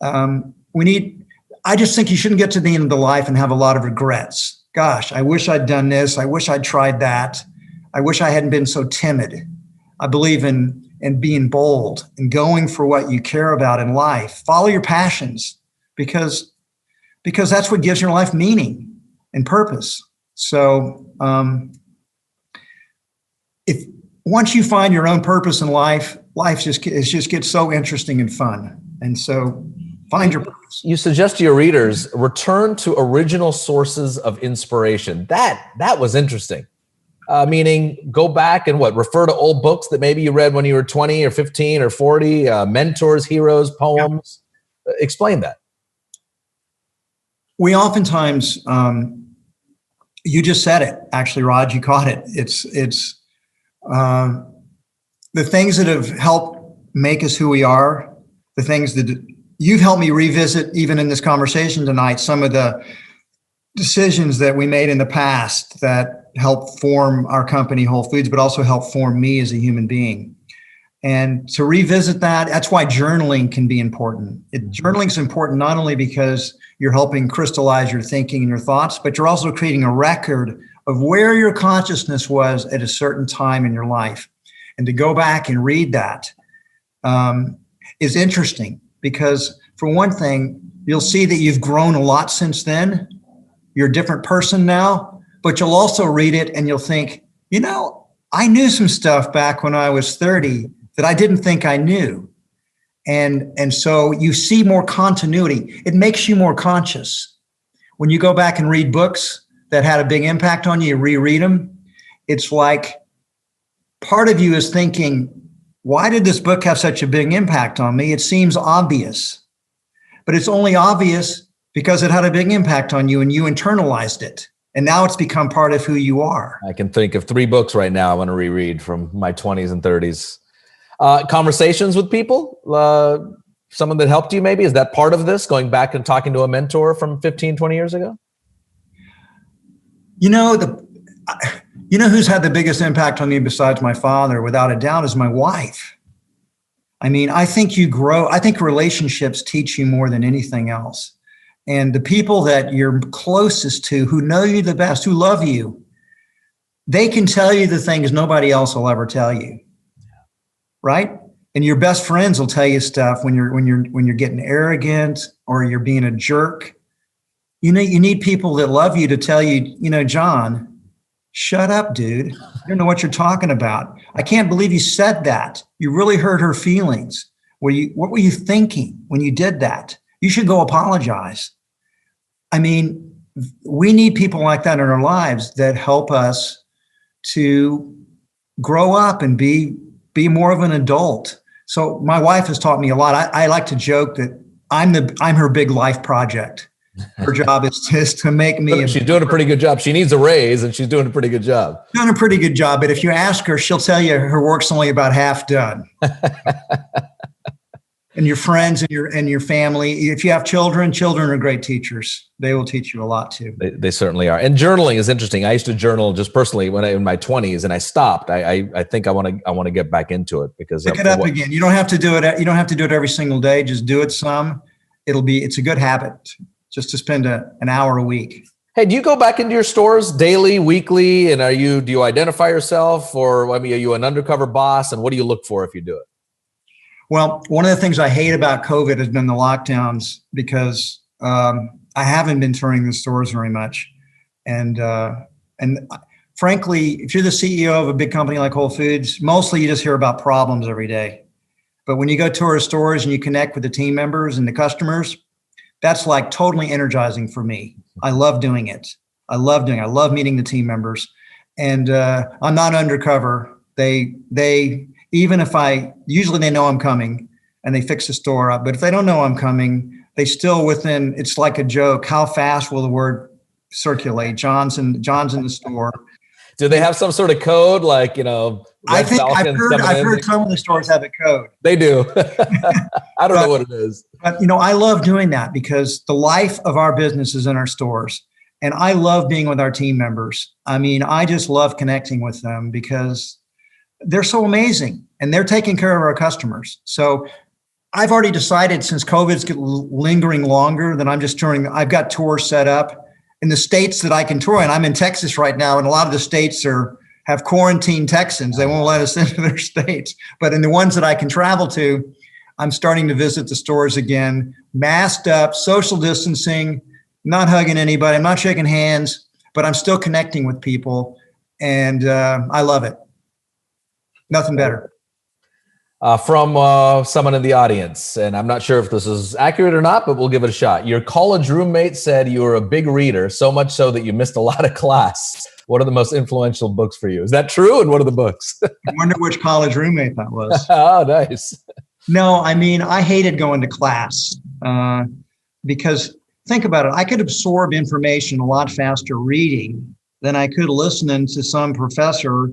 I just think you shouldn't get to the end of the life and have a lot of regrets. Gosh, I wish I'd done this. I wish I'd tried that. I wish I hadn't been so timid. I believe in being bold and going for what you care about in life. Follow your passions, because that's what gives your life meaning and purpose. So if once you find your own purpose in life just gets so interesting and fun. And so find your purpose. You suggest to your readers, return to original sources of inspiration. That was interesting. Meaning go back and refer to old books that maybe you read when you were 20 or 15 or 40, mentors, heroes, poems. Yeah. Explain that. We oftentimes, you just said it, actually, Rod, you caught it. It's the things that have helped make us who we are the things that you've helped me revisit, even in this conversation tonight, some of the decisions that we made in the past that helped form our company, Whole Foods, but also helped form me as a human being. And to revisit that, that's why journaling can be important. Journaling is important not only because you're helping crystallize your thinking and your thoughts, but you're also creating a record of where your consciousness was at a certain time in your life. And to go back and read that is interesting because, for one thing, you'll see that you've grown a lot since then. You're a different person now, but you'll also read it and you'll think, I knew some stuff back when I was 30 that I didn't think I knew. And so you see more continuity. It makes you more conscious. When you go back and read books that had a big impact on you, you reread them, it's like part of you is thinking, why did this book have such a big impact on me? It seems obvious, but it's only obvious because it had a big impact on you and you internalized it. And now it's become part of who you are. I can think of 3 books right now I want to reread from my 20s and 30s. Conversations with people, someone that helped you maybe? Is that part of this, going back and talking to a mentor from 15, 20 years ago? Who's had the biggest impact on me besides my father, without a doubt, is my wife. I mean, I think you grow. I think relationships teach you more than anything else. And the people that you're closest to, who know you the best, who love you, they can tell you the things nobody else will ever tell you. Right? And your best friends will tell you stuff when you're getting arrogant or you're being a jerk. You need people that love you to tell you, John, shut up, dude. You don't know what you're talking about. I can't believe you said that. You really hurt her feelings. What were you thinking when you did that? You should go apologize. I mean, we need people like that in our lives that help us to grow up and be more of an adult. So my wife has taught me a lot. I like to joke that I'm her big life project. Her job is to make me. She's doing a pretty good job. She needs a raise, and she's doing a pretty good job. Doing a pretty good job, but if you ask her, she'll tell you her work's only about half done. And your friends and your family. If you have children are great teachers. They will teach you a lot too. They certainly are. And journaling is interesting. I used to journal just personally when in my 20s, and I stopped. I think I want to get back into it because pick it up again. You don't have to do it. You don't have to do it every single day. Just do it some. It's a good habit just to spend an hour a week. Hey, do you go back into your stores daily, weekly? And do you identify yourself, or are you an undercover boss? And what do you look for if you do it? Well, one of the things I hate about COVID has been the lockdowns because I haven't been touring the stores very much. And frankly, if you're the CEO of a big company like Whole Foods, mostly you just hear about problems every day. But when you go tour stores and you connect with the team members and the customers, that's like totally energizing for me. I love doing it. I love meeting the team members. And I'm not undercover. They even if usually they know I'm coming and they fix the store up, but if they don't know I'm coming, they still it's like a joke. How fast will the word circulate? John's in the store. Do they have some sort of code like, I think I've heard some of the stores have a code. They do. I don't know what it is. But, I love doing that because the life of our business is in our stores. And I love being with our team members. I mean, I just love connecting with them because they're so amazing and they're taking care of our customers. So I've already decided, since COVID's lingering longer, that I'm just touring. I've got tours set up in the states that I can tour in. I'm in Texas right now, and a lot of the states have quarantined Texans. They won't let us into their states. But in the ones that I can travel to, I'm starting to visit the stores again, masked up, social distancing, not hugging anybody. I'm not shaking hands, but I'm still connecting with people. And I love it. Nothing better. From someone in the audience, and I'm not sure if this is accurate or not, but we'll give it a shot. Your college roommate said you were a big reader, so much so that you missed a lot of class. What are the most influential books for you? Is that true? And what are the books? I wonder which college roommate that was. Oh, nice. No, I mean, I hated going to class because think about it. I could absorb information a lot faster reading than I could listening to some professor,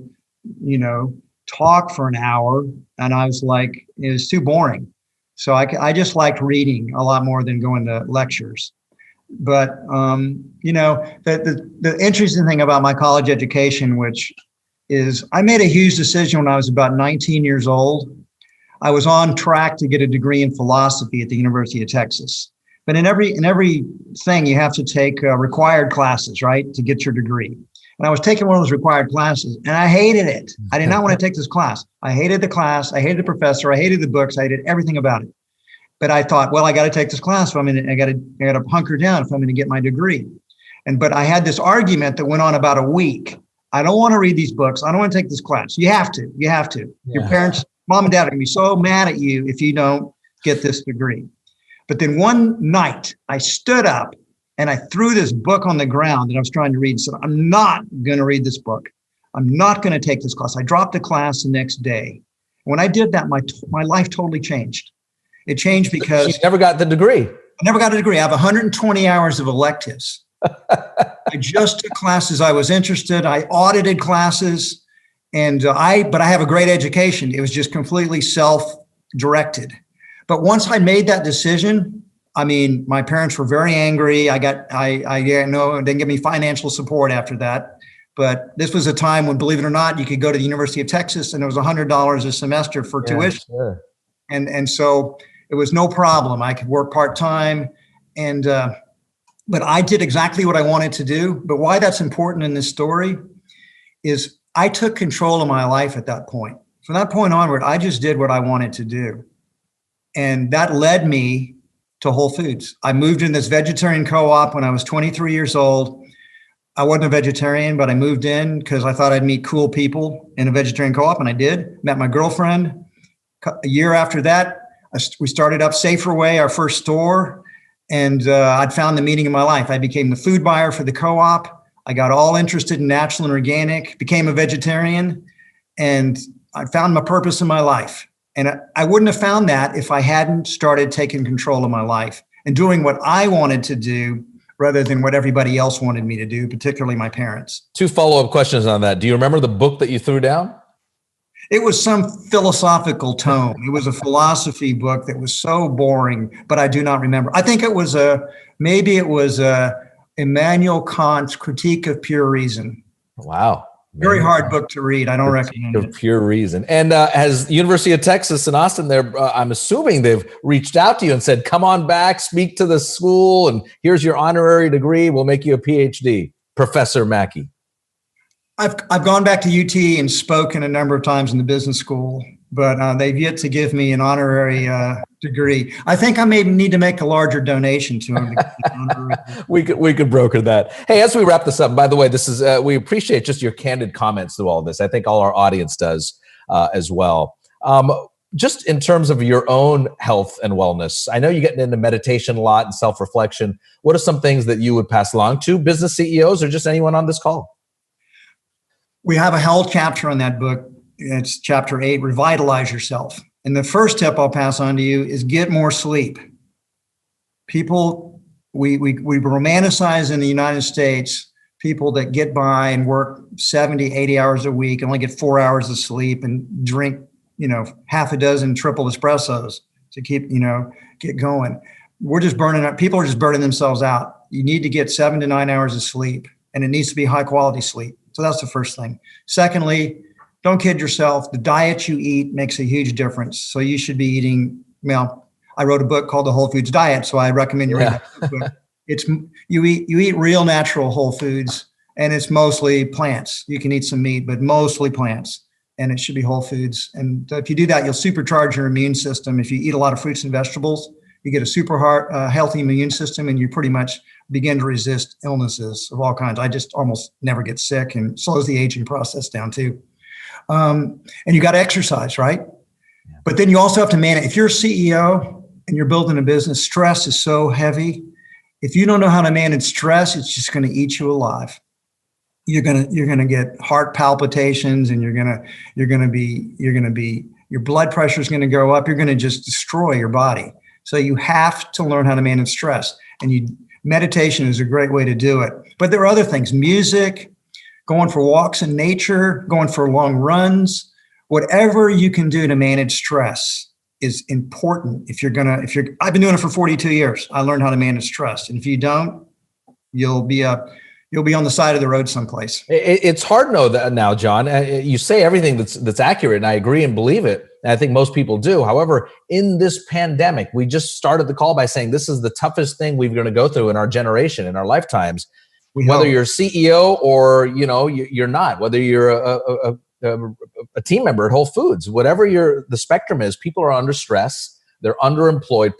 talk for an hour. And I was like, it was too boring. So I just liked reading a lot more than going to lectures. But, the interesting thing about my college education, which is I made a huge decision when I was about 19 years old. I was on track to get a degree in philosophy at the University of Texas. But in every thing, you have to take required classes, right, to get your degree. And I was taking one of those required classes, and I hated it. I did not want to take this class. I hated the class. I hated the professor. I hated the books. I hated everything about it. But I thought, well, I got to take this class. I got to hunker down if I'm going to get my degree. But I had this argument that went on about a week. I don't want to read these books. I don't want to take this class. You have to. Yeah. Your parents, mom and dad, are going to be so mad at you if you don't get this degree. But then one night I stood up and I threw this book on the ground that I was trying to read and said, I'm not going to read this book. I'm not going to take this class. I dropped the class the next day. When I did that, my life totally changed. It changed because you never got the degree. I never got a degree. I have 120 hours of electives. I just took classes I was interested. I audited classes, but I have a great education. It was just completely self-directed. But once I made that decision, I mean, my parents were very angry. I didn't give me financial support after that. But this was a time when, believe it or not, you could go to the University of Texas and it was $100 a semester for tuition. Sure. And so it was no problem. I could work part-time but I did exactly what I wanted to do. But why that's important in this story is I took control of my life at that point. From that point onward, I just did what I wanted to do. And that led me to Whole Foods. I moved in this vegetarian co-op when I was 23 years old. I wasn't a vegetarian, but I moved in because I thought I'd meet cool people in a vegetarian co-op, and I did. Met my girlfriend. A year after that, we started up Saferway, our first store, and I'd found the meaning of my life. I became the food buyer for the co-op. I got all interested in natural and organic, became a vegetarian, and I found my purpose in my life. And I wouldn't have found that if I hadn't started taking control of my life and doing what I wanted to do rather than what everybody else wanted me to do, particularly my parents. 2 follow-up questions on that. Do you remember the book that you threw down? It was some philosophical tome. It was a philosophy book that was so boring, but I do not remember. I think it was Immanuel Kant's Critique of Pure Reason. Wow. Very hard book to read. I don't recommend it. Pure Reason. And has the University of Texas in Austin, I'm assuming they've reached out to you and said, come on back, speak to the school, and here's your honorary degree. We'll make you a PhD. Professor Mackey. I've gone back to UT and spoken a number of times in the business school, but they've yet to give me an honorary degree. I think I may need to make a larger donation to them. We could broker that. Hey, as we wrap this up, by the way, this is we appreciate just your candid comments through all this. I think all our audience does as well. Just in terms of your own health and wellness, I know you're getting into meditation a lot and self-reflection. What are some things that you would pass along to business CEOs or just anyone on this call? We have a health chapter on that book. It's chapter 8, Revitalize Yourself. And the first tip I'll pass on to you is get more sleep. People, we romanticize in the United States people that get by and work 70, 80 hours a week and only get 4 hours of sleep and drink, half a dozen triple espressos to keep, get going. We're just burning up. People are just burning themselves out. You need to get 7 to 9 hours of sleep, and it needs to be high quality sleep. So that's the first thing. Secondly, don't kid yourself. The diet you eat makes a huge difference. So you should be eating, I wrote a book called The Whole Foods Diet, so I recommend you read that book. You eat real natural whole foods, and it's mostly plants. You can eat some meat, but mostly plants, and it should be whole foods. And if you do that, you'll supercharge your immune system. If you eat a lot of fruits and vegetables, you get a super healthy immune system, and you pretty much begin to resist illnesses of all kinds. I just almost never get sick, and slows the aging process down too. And you got to exercise, right? Yeah. But then you also have to manage. If you're a CEO and you're building a business, stress is so heavy. If you don't know how to manage stress, it's just going to eat you alive. You're gonna get heart palpitations, and your blood pressure is going to go up. You're going to just destroy your body. So you have to learn how to manage stress, and meditation is a great way to do it. But there are other things: music, going for walks in nature, going for long runs, whatever you can do to manage stress. is important. I've been doing it for 42 years. I learned how to manage stress. And if you don't, you'll be on the side of the road someplace. It's hard now, John. You say everything that's accurate, and I agree and believe it. And I think most people do. However, in this pandemic, we just started the call by saying this is the toughest thing we're going to go through in our generation, in our lifetimes. Whether you're CEO or you're not, whether you're a team member at Whole Foods, whatever the spectrum is, people are under stress. They're underemployed,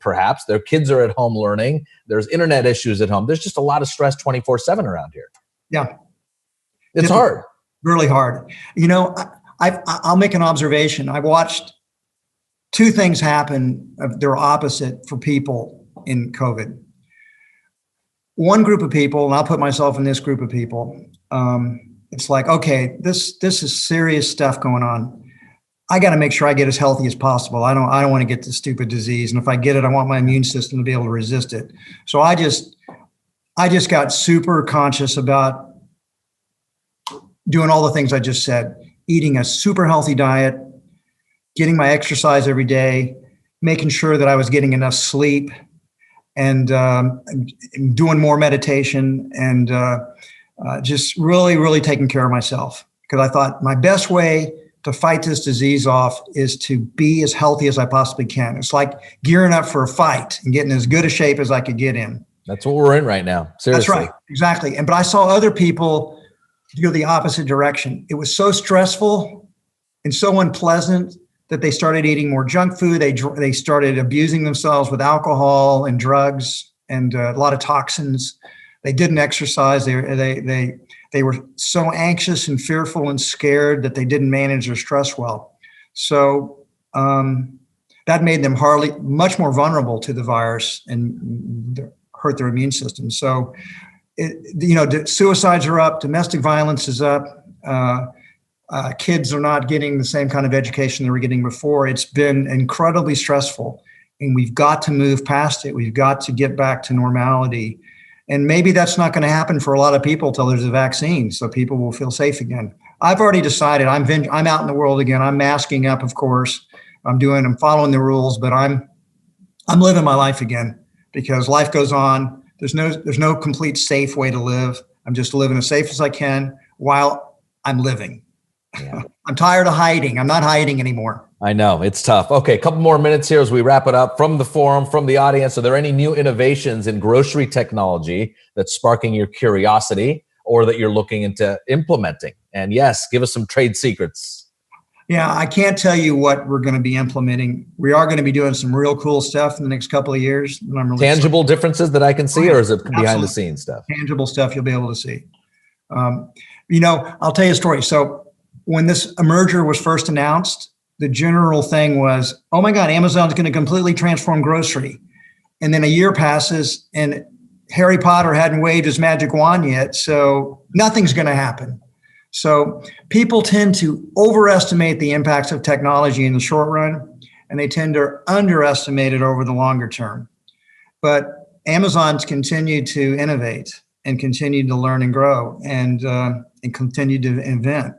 perhaps. Their kids are at home learning. There's internet issues at home. There's just a lot of stress 24/7 around here. Yeah. It's hard. Really hard. I'll make an observation. I've watched two things happen. They're opposite for people in COVID. One group of people, and I'll put myself in this group of people, it's like, okay, this is serious stuff going on. I got to make sure I get as healthy as possible. I don't want to get this stupid disease. And if I get it, I want my immune system to be able to resist it. So I just got super conscious about doing all the things I just said, eating a super healthy diet, getting my exercise every day, making sure that I was getting enough sleep, and doing more meditation, and just really, really taking care of myself. Because I thought my best way to fight this disease off is to be as healthy as I possibly can. It's like gearing up for a fight and getting as good a shape as I could get in. That's what we're in right now. Seriously. That's right. Exactly. But I saw other people go the opposite direction. It was so stressful and so unpleasant that they started eating more junk food. They started abusing themselves with alcohol and drugs and a lot of toxins. They didn't exercise. They were so anxious and fearful and scared that they didn't manage their stress well. So that made them much more vulnerable to the virus and hurt their immune system. So, suicides are up, domestic violence is up. Kids are not getting the same kind of education they were getting before. It's been incredibly stressful, and we've got to move past it. We've got to get back to normality. And maybe that's not going to happen for a lot of people till there's a vaccine, so people will feel safe again. I've already decided I'm out in the world again. I'm masking up, of course. I'm following the rules, but I'm living my life again, because life goes on. There's no complete safe way to live. I'm just living as safe as I can while I'm living. Yeah. I'm tired of hiding. I'm not hiding anymore. I know, it's tough. Okay, a couple more minutes here as we wrap it up. From the forum, from the audience, are there any new innovations in grocery technology that's sparking your curiosity or that you're looking into implementing? And yes, give us some trade secrets. Yeah, I can't tell you what we're going to be implementing. We are going to be doing some real cool stuff in the next couple of years. Tangible differences that I can see, or is it behind the scenes stuff? Tangible stuff you'll be able to see. I'll tell you a story. So when this merger was first announced, the general thing was, oh my God, Amazon's going to completely transform grocery. And then a year passes and Harry Potter hadn't waved his magic wand yet, so nothing's going to happen. So people tend to overestimate the impacts of technology in the short run, and they tend to underestimate it over the longer term. But Amazon's continued to innovate and continue to learn and grow and continue to invent.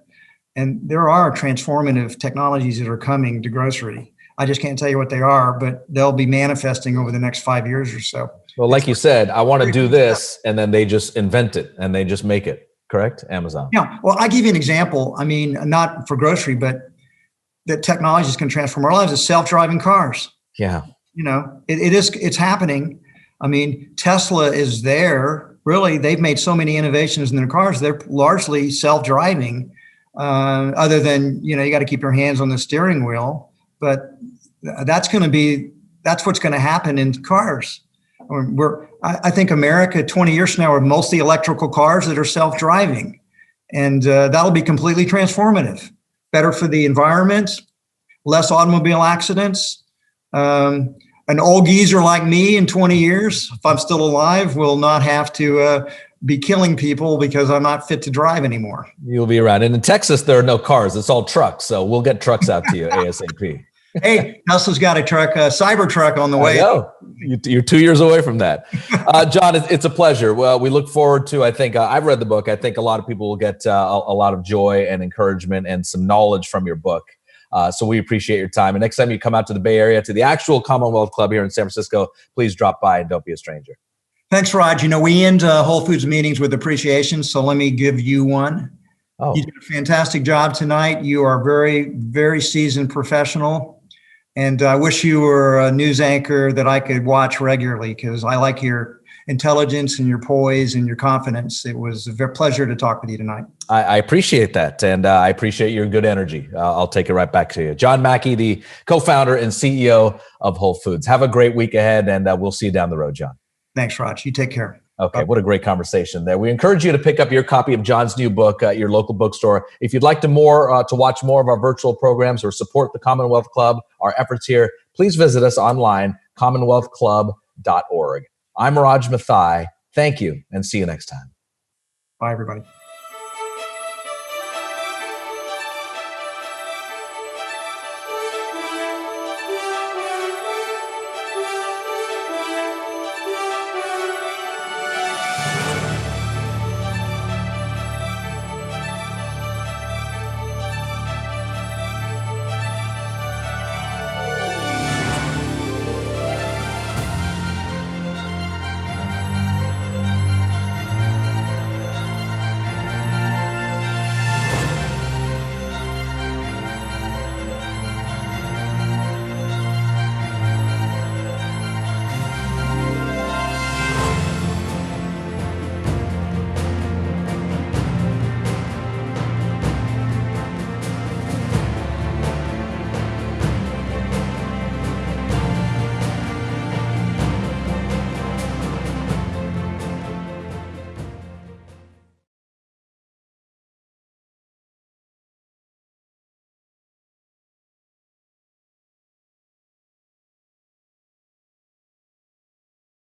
And there are transformative technologies that are coming to grocery. I just can't tell you what they are, but they'll be manifesting over the next 5 years or so. Well, like you said, I want to do this, and then they just invent it and they just make it. Correct? Amazon. Yeah. Well, I give you an example. I mean, not for grocery, but that technologies can transform our lives. Is self-driving cars. Yeah. It's happening. I mean, Tesla is there. Really, they've made so many innovations in their cars. They're largely self-driving. Other than, you got to keep your hands on the steering wheel, but that's what's going to happen in cars. I think America 20 years from now are mostly electrical cars that are self-driving, and that'll be completely transformative. Better for the environment, less automobile accidents. An old geezer like me in 20 years, if I'm still alive, will not have to be killing people because I'm not fit to drive anymore. You'll be around. And in Texas, there are no cars. It's all trucks. So we'll get trucks out to you ASAP. Hey, Tesla's got a Cybertruck on the way. You're 2 years away from that. John, it's a pleasure. Well, we look forward to, I think, I've read the book. I think a lot of people will get a lot of joy and encouragement and some knowledge from your book. So we appreciate your time. And next time you come out to the Bay Area, to the actual Commonwealth Club here in San Francisco, please drop by and don't be a stranger. Thanks, Raj. We end Whole Foods meetings with appreciation, so let me give you one. Oh. You did a fantastic job tonight. You are very, very seasoned professional. And I wish you were a news anchor that I could watch regularly, because I like your intelligence and your poise and your confidence. It was a pleasure to talk with you tonight. I appreciate that. And I appreciate your good energy. I'll take it right back to you. John Mackey, the co-founder and CEO of Whole Foods. Have a great week ahead, and we'll see you down the road, John. Thanks, Raj. You take care. Okay, what a great conversation there. We encourage you to pick up your copy of John's new book at your local bookstore. If you'd like to watch more of our virtual programs or support the Commonwealth Club, our efforts here, please visit us online, commonwealthclub.org. I'm Raj Mathai. Thank you, and see you next time. Bye, everybody.